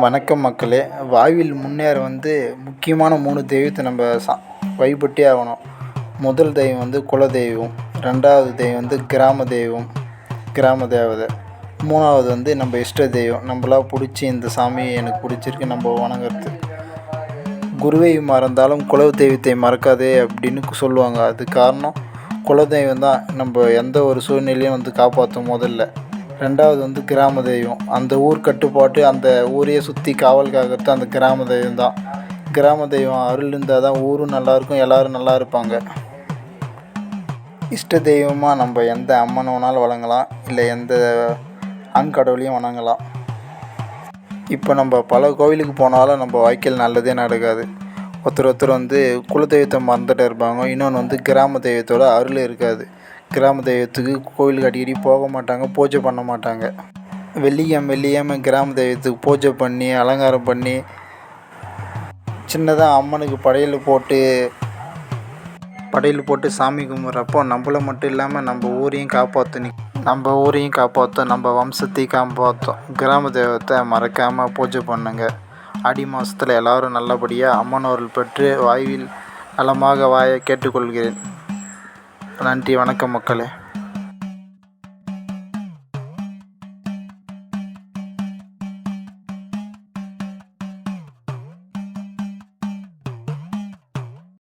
வணக்கம் மக்களே. வாழ்வில் முன்னேற முக்கியமான 3 தெய்வத்தை நம்ம வழிபட்டே ஆகணும். முதல் தெய்வம் குலதெய்வம், 2வது தெய்வம் கிராம தெய்வம், கிராம தேவதை, 3வது நம்ம இஷ்ட தெய்வம். நம்மளாக பிடிச்சி இந்த சாமி எனக்கு பிடிச்சிருக்கு நம்ம வணங்குறது. குருவை மறந்தாலும் குல தெய்வத்தை மறக்காதே அப்படின்னு சொல்லுவாங்க. அது காரணம் குலதெய்வம் தான் நம்ம எந்த ஒரு சூழ்நிலையும் காப்பாற்றும் முதல்ல. 2வது கிராம தெய்வம். அந்த ஊர் கட்டுப்பாட்டு அந்த ஊரையே சுற்றி காவல் காக்கிறது அந்த கிராம தெய்வம் தான். கிராம தெய்வம் அருள் இருந்தால் தான் ஊரும் நல்லாயிருக்கும், எல்லோரும் நல்லா இருப்பாங்க. இஷ்ட தெய்வமாக நம்ம எந்த அம்மனை வேணாலும் வணங்கலாம், இல்லை எந்த ஆண் கடவுளையும் வணங்கலாம். இப்போ நம்ம பல கோவிலுக்கு போனாலும் நம்ம வாழ்க்கையில் நல்லதே நடக்காது. ஒருத்தர் குலதெய்வத்தை மறந்துகிட்டே இருப்பாங்க. இன்னொன்று கிராம தெய்வத்தோட அருள் இருக்காது. கிராம தெய்வத்துக்கு கோவிலுக்கு அடிக்கடி போக மாட்டாங்க, பூஜை பண்ண மாட்டாங்க. வெள்ளிக்கிழமை கிராம தெய்வத்துக்கு பூஜை பண்ணி அலங்காரம் பண்ணி சின்னதாக அம்மனுக்கு படையல் போட்டு சாமி கும்பிட்றப்போ நம்மள மட்டும் இல்லாமல் நம்ம ஊரையும் காப்பாற்றும், நம்ம வம்சத்தையும் காப்பாற்றும். கிராம தெய்வத்தை மறக்காமல் பூஜை பண்ணுங்க. ஆடி மாதத்தில் எல்லோரும் நல்லபடியாக அம்மன் அருள் பெற்று வாழ்வில் நலமாக வாழ கேட்டுக்கொள்கிறேன். நன்றி, வணக்கம் மக்களே.